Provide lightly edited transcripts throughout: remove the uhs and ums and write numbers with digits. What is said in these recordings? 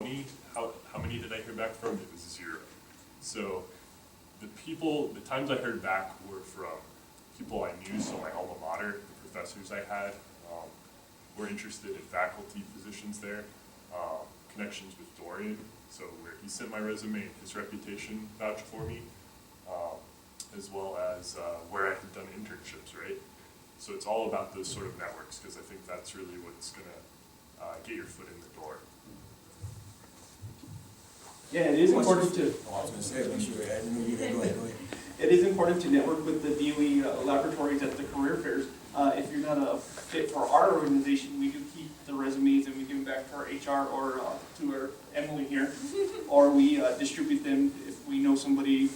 How many did I hear back from? It was 0. So the times I heard back were from people I knew, so my alma mater, the professors I had, were interested in faculty positions there, connections with Dorian, so where he sent my resume and his reputation vouched for me, as well as where I had done internships, right? So it's all about those sort of networks, because I think that's really what's going to get your foot in the door. Yeah, it is important to. I was going to say, make sure you add me. Go ahead. It is important to network with the DOE laboratories at the career fairs. If you're not a fit for our organization, we do keep the resumes and we give them back to our HR or to our Emily here, or we distribute them if we know somebody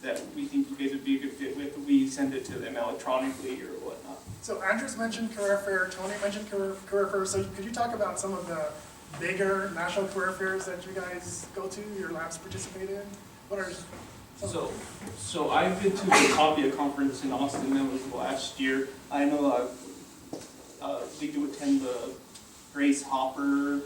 that we think you guys would be a good fit with. We send it to them electronically or whatnot. So Andrews mentioned career fair, Tony mentioned career fair. So could you talk about some of the bigger national career fairs that you guys go to, your labs participate in? What are So I've been to the Tapia conference in Austin. That was last year. I know we do attend the Grace Hopper.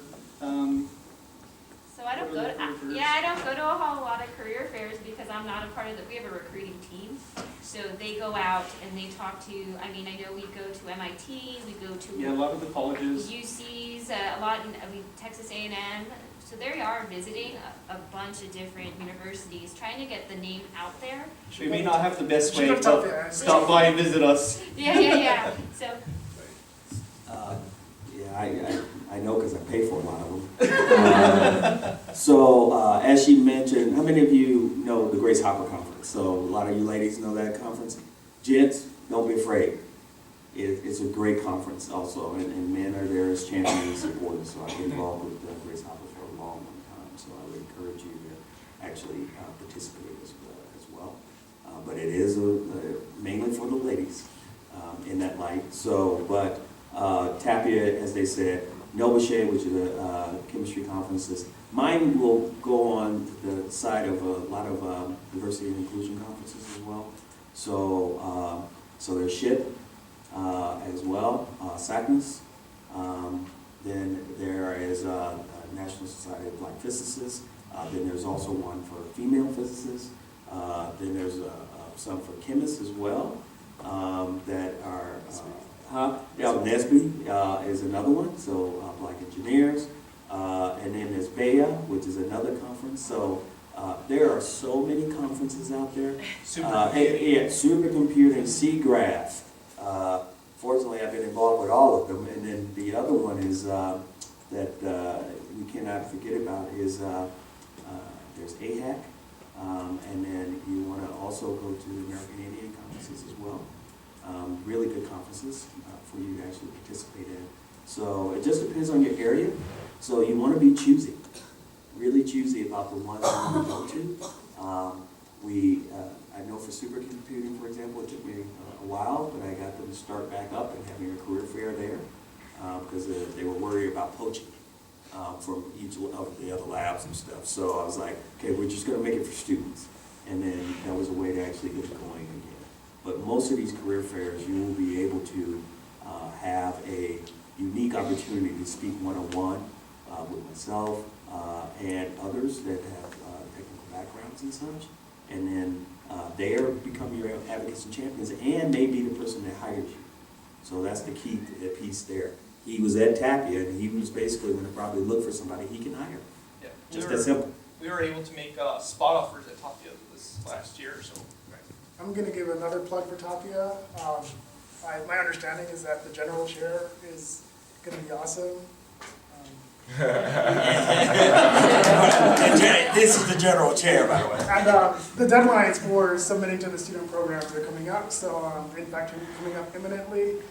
So I don't go to, I don't go to a whole lot of career fairs because I'm not a part of the, we have a recruiting team. So they go out and they talk to, I mean, I know we go to MIT, we go to a lot of the colleges. UCs, a lot in Texas A&M. So they are visiting a bunch of different universities, trying to get the name out there. We may not have the best way, but stop by and visit us. Yeah. So. I know because I pay for a lot of them. As she mentioned, how many of you know the Grace Hopper Conference? So a lot of you ladies know that conference. Gents, don't be afraid. It's a great conference also, and men are there as champions and supporters. So I've been involved with Grace Hopper for a long time, so I would encourage you to actually participate as well. But it is mainly for the ladies in that light. So, but Tapia, as they said, Novachet, which is a chemistry conferences. Mine will go on the side of a lot of diversity and inclusion conferences as well. So there's SHIP as well, SACNAS. Then there is National Society of Black Physicists. Then there's also one for female physicists. Then there's some for chemists as well that are. NESB is another one, so Black engineers. And then there's BEA, which is another conference. So there are so many conferences out there. Supercomputing, SeaGraph. Fortunately, I've been involved with all of them. And then the other one is that we cannot forget about is there's AHAC. And then you want to also go to the American Indian conferences as well. Really good conferences for you to actually participate in. So it just depends on your area. So you want to be choosy, really choosy about the ones you want to go to. I know for supercomputing, for example, it took me a while, but I got them to start back up and having a career fair there because they were worried about poaching from each of the other labs and stuff. So I was like, okay, we're just going to make it for students. And then that was a way to actually get it going again. But most of these career fairs, you will be able to have a unique opportunity to speak one-on-one with myself and others that have technical backgrounds and such. And then they become your advocates and champions and may be the person that hires you. So that's the key piece there. He was at Tapia, and he was basically going to probably look for somebody he can hire. Yeah, Just that simple. We were able to make spot offers at Tapia this last year, so. I'm going to give another plug for Tapia. My understanding is that the general chair is going to be awesome. This is the general chair, by the way. And the deadlines for submitting to the student programs are coming up. So in fact, coming up imminently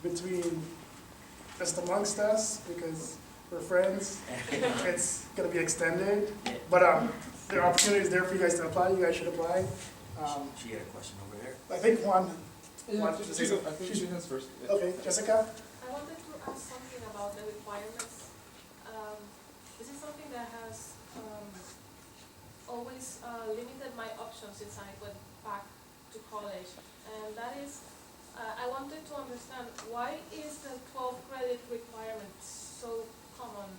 between just amongst us, because we're friends, it's going to be extended. But there are opportunities there for you guys to apply. You guys should apply. She had a question over there. I think one. I think she has first. Yeah. Okay, Jessica? I wanted to ask something about the requirements. This is something that has always limited my options since I went back to college. And that is, I wanted to understand, why is the 12 credit requirement so common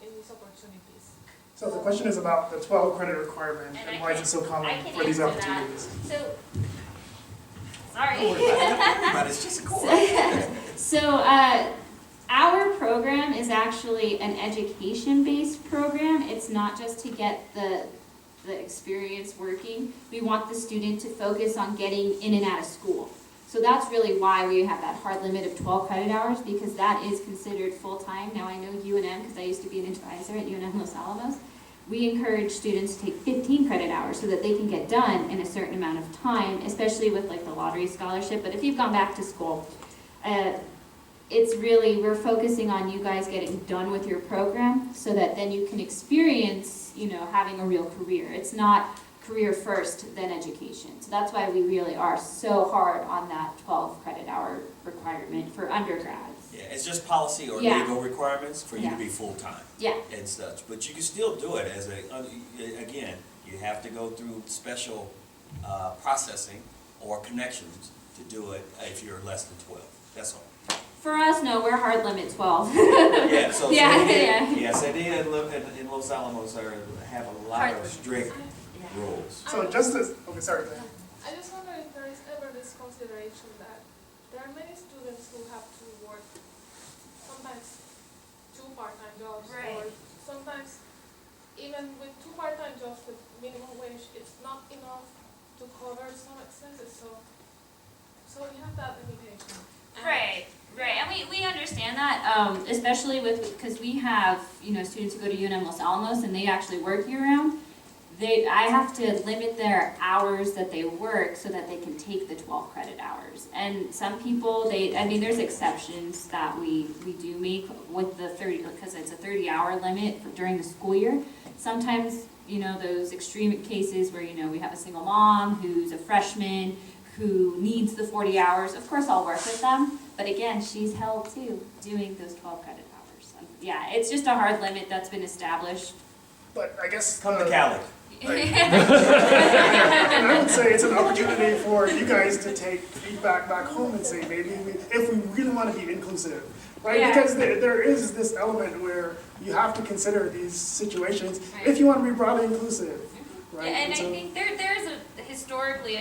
in these opportunities. So the question is about the 12 credit requirement And and I why is can- it so I common can for these answer that. opportunities? So, sorry. Don't worry about it, it's just a course. So, our program is actually an education-based program. It's not just to get the experience working. We want the student to focus on getting in and out of school. So that's really why we have that hard limit of 12 credit hours, because that is considered full-time. Now, I know UNM, because I used to be an advisor at UNM Los Alamos, we encourage students to take 15 credit hours so that they can get done in a certain amount of time, especially with like the lottery scholarship. But if you've gone back to school, it's really, we're focusing on you guys getting done with your program so that then you can experience, you know, having a real career. It's not career first, then education. So that's why we really are so hard on that 12 credit hour requirement for undergrads. Yeah, it's just policy or Yeah. legal requirements for you to Yeah. be full-time Yeah, and such. But you can still do it as again, you have to go through special processing or connections to do it if you're less than 12. That's all. for us, no, we're hard limit 12. Yeah, so Yeah, they yeah. did, yes, they did in Los Alamos have a lot of strict rules. So just as, okay, sorry, go ahead. I just wonder if there is ever this consideration that there are many students who have to work sometimes 2 part-time jobs, or Right. sometimes even with 2 part-time jobs with minimum wage, it's not enough to cover some expenses, so you have that limitation. And Right, and we understand that, especially because we have, you know, students who go to UNM Los Alamos and they actually work year-round. I have to limit their hours that they work so that they can take the 12 credit hours. And some people, there's exceptions that we do make with the 30, because it's a 30-hour limit during the school year. Sometimes, you know, those extreme cases where, you know, we have a single mom who's a freshman who needs the 40 hours, of course I'll work with them. But again, she's held to doing those 12 credit hours. Yeah, it's just a hard limit that's been established. But I guess. Come to Cali. And I would say it's an opportunity for you guys to take feedback back home and say, maybe if we really want to be inclusive, right? Yeah. Because there is this element where you have to consider these situations Right. if you want to be broadly inclusive, right? Yeah, and I so- think there's historically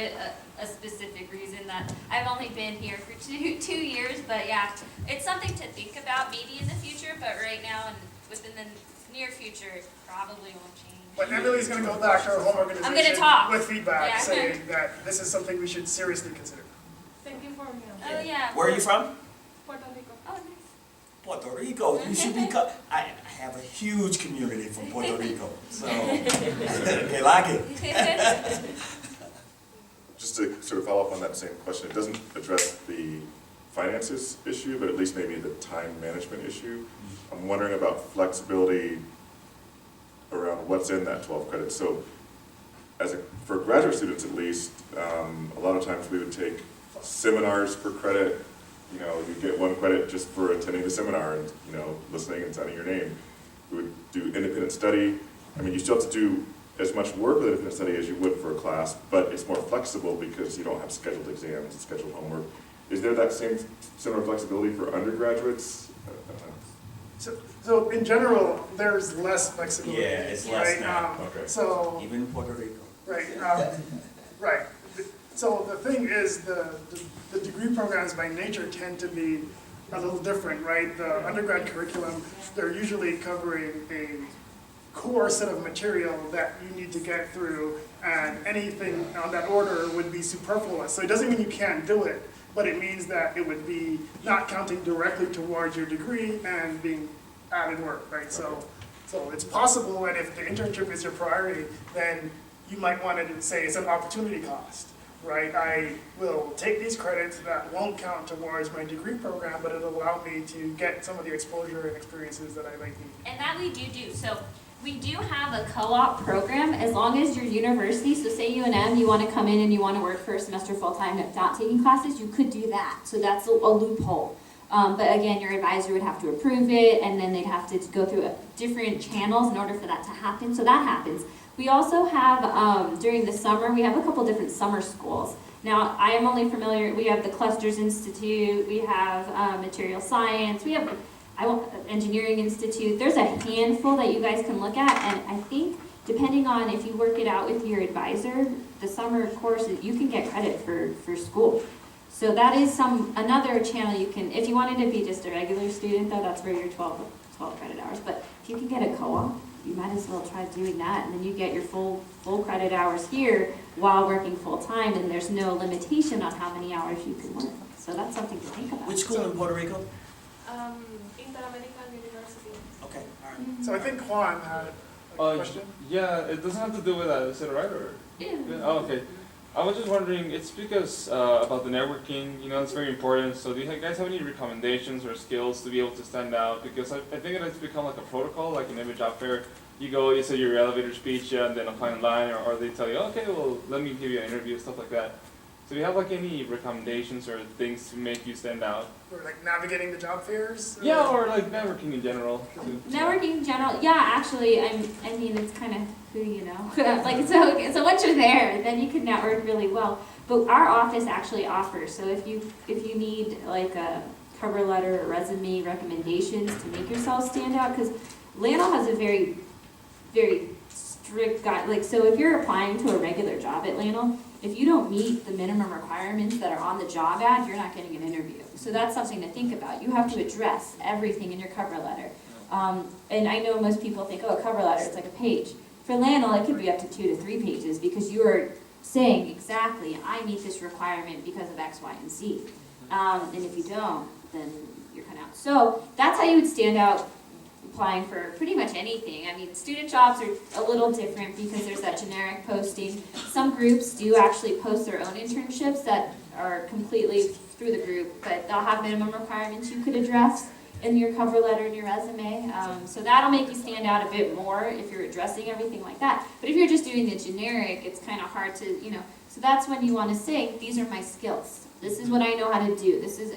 a specific reason that I've only been here for two years, but yeah, it's something to think about maybe in the future, but right now and within the near future, it probably won't change. But Emily's going to go back to her home organization I'm gonna talk. with feedback, Yeah. saying that this is something we should seriously consider. thank you for me. Oh, yeah. Where are you from? Puerto Rico. Oh, nice. Puerto Rico. You should be. I have a huge community from Puerto Rico, so they like it. Just to sort of follow up on that same question, it doesn't address the finances issue, but at least maybe the time management issue. I'm wondering about flexibility around what's in that 12 credits. So for graduate students at least, a lot of times we would take seminars for credit. You know, you get 1 credit just for attending the seminar and, you know, listening and signing your name. We would do independent study. I mean, you still have to do as much work with independent study as you would for a class, but it's more flexible because you don't have scheduled exams and scheduled homework. Is there that similar flexibility for undergraduates? So in general, there's less flexibility. Yeah, it's less right? now. Okay. So, Even in Puerto Rico. right, right. So the thing is, the degree programs by nature tend to be a little different, right? The undergrad curriculum, they're usually covering a core set of material that you need to get through, and anything on that order would be superfluous. So it doesn't mean you can't do it, but it means that it would be not counting directly towards your degree and being added work, right? So it's possible, and if the internship is your priority, then you might want to say it's an opportunity cost, right? I will take these credits that won't count towards my degree program, but it'll allow me to get some of the exposure and experiences that I might need. And that we do. So we do have a co-op program as long as your university, so say UNM, you want to come in and you want to work for a semester full-time not taking classes, you could do that. So that's a loophole. But again, your advisor would have to approve it, and then they'd have to go through different channels in order for that to happen. So that happens. We also have, during the summer, we have a couple different summer schools. Now, I am only familiar, we have the Clusters Institute, we have material science, we have Engineering Institute. There's a handful that you guys can look at, and I think depending on if you work it out with your advisor, the summer courses, you can get credit for school. So that is another channel you can, if you wanted to be just a regular student though, that's where your 12 credit hours. But if you can get a co-op, you might as well try doing that, and then you get your full credit hours here while working full-time, and there's no limitation on how many hours you can work. So that's something to think about. Which school in Puerto Rico? Interamerican University. Okay, all right. So I think Juan had a question. Yeah, it doesn't have to do with that, is it right, or? Yeah. Oh, okay. I was just wondering, it's because about the networking, it's very important. So do you guys have any recommendations or skills to be able to stand out? Because I think it has become like a protocol, like in every job fair. You go, you say your elevator speech, and then apply online, or they tell you, okay, well, let me give you an interview, stuff like that. So do you have like any recommendations or things to make you stand out? Or like navigating the job fairs? Yeah, or like networking in general. Networking in general, yeah, actually, I mean, it's kind of who you know. Like, so once you're there, then you can network really well. But our office actually offers, so if you need like a cover letter or resume recommendations to make yourself stand out, because LANL has a very, very strict guide. Like, so if you're applying to a regular job at LANL, if you don't meet the minimum requirements that are on the job ad, you're not getting an interview. So that's something to think about. You have to address everything in your cover letter. And I know most people think, oh, a cover letter, it's like a page. For LANL, it could be up to 2 to 3 pages because you are saying exactly, I meet this requirement because of X, Y, and Z. And if you don't, then you're kind of out. So that's how you would stand out applying for pretty much anything. I mean, student jobs are a little different because there's that generic posting. Some groups do actually post their own internships that are completely through the group, but they'll have minimum requirements you could address in your cover letter and your resume. So that'll make you stand out a bit more if you're addressing everything like that. But if you're just doing the generic, it's kind of hard to, so that's when you want to say, these are my skills. This is what I know how to do.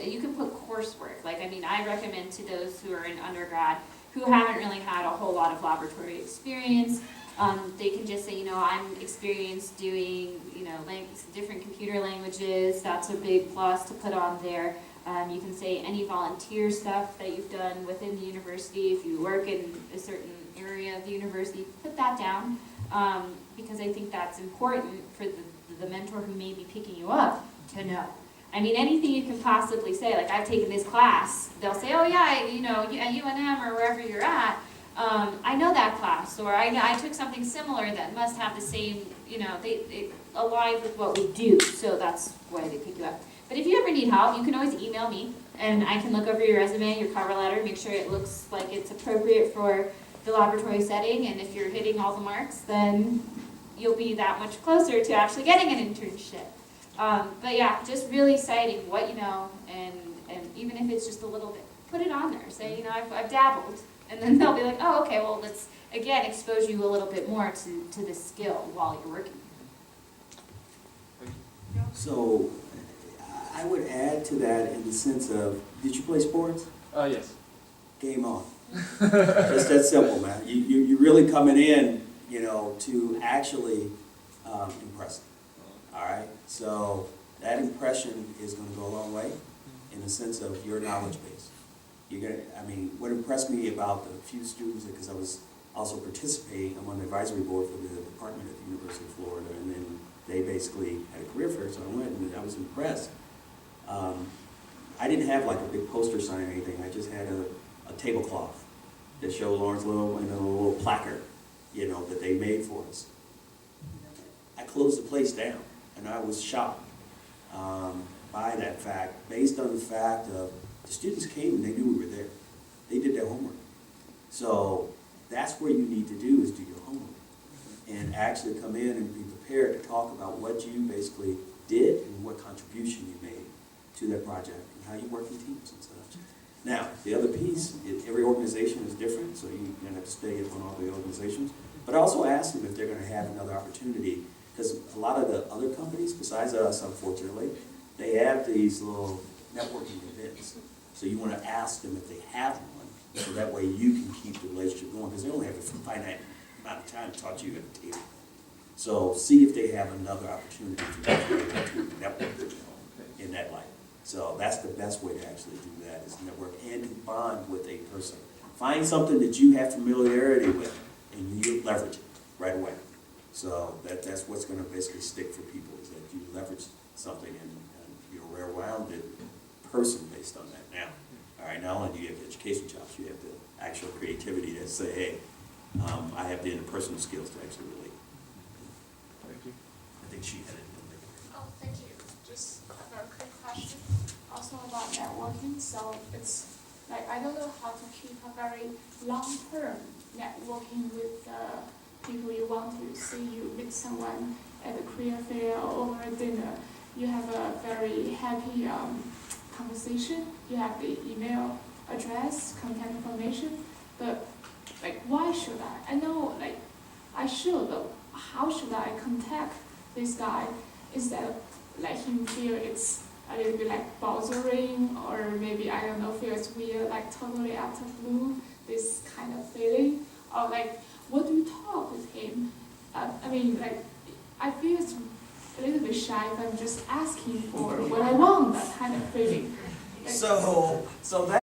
You can put coursework. Like, I mean, I recommend to those who are in undergrad who haven't really had a whole lot of laboratory experience. They can just say, I'm experienced doing, different computer languages. That's a big plus to put on there. You can say any volunteer stuff that you've done within the university. If you work in a certain area of the university, put that down because I think that's important for the mentor who may be picking you up to know. I mean, anything you can possibly say, like I've taken this class, they'll say, oh yeah, at UNM or wherever you're at, I know that class, or I took something similar that must have the same, they align with what we do, so that's why they pick you up. But if you ever need help, you can always email me, and I can look over your resume, your cover letter, make sure it looks like it's appropriate for the laboratory setting, and if you're hitting all the marks, then you'll be that much closer to actually getting an internship. But yeah, just really citing what you know, and even if it's just a little bit, put it on there. Say, I've dabbled, and then they'll be like, oh, okay, well, let's, again, expose you a little bit more to this skill while you're working. So I would add to that in the sense of, did you play sports? Yes. Game on. Just that simple, man. You're really coming in, to actually impress them. All right? So that impression is going to go a long way in the sense of your knowledge base. What impressed me about the few students, because I was also participating, I'm on the advisory board for the department at the University of Florida, and then they basically had a career fair, so I went and I was impressed. I didn't have like a big poster sign or anything. I just had a tablecloth that showed Lawrence Little and a little placard, that they made for us. I closed the place down, and I was shocked by that fact, based on the fact of the students came and they knew we were there. They did their homework. So that's where you need to do is do your homework and actually come in and be prepared to talk about what you basically did and what contribution you made to that project and how you work in teams and stuff. Now, the other piece, every organization is different, so you're going to have to stay up on all the organizations. But also ask them if they're going to have another opportunity, because a lot of the other companies, besides us, unfortunately, they have these little networking events. So you want to ask them if they have one, so that way you can keep the relationship going, because they only have a finite amount of time to talk to you at the table. So see if they have another opportunity to network in that light. So that's the best way to actually do that, is network and to bond with a person. Find something that you have familiarity with, and you leverage it right away. So that's what's gonna basically stick for people, is that you leverage something and you're a well-rounded person based on that now. All right, not only do you have the education chops, you have the actual creativity to say, hey, I have the interpersonal skills to actually relate. Thank you. I think she had it. Oh, thank you. Just a very quick question, also about networking. So it's like, I don't know how to keep a very long-term networking with people you want to see. You meet someone at a career fair or over a dinner. You have a very happy conversation. You have the email address, contact information, but like, why should I? I know, like, I should, but how should I contact this guy instead of let him feel it's a little bit like bothering, or maybe, I don't know, feel it's weird, like totally out of blue, this kind of feeling, or like, what do you talk with him? I mean, like, I feel it's a little bit shy if I'm just asking for what I want, that kind of feeling. Like, So that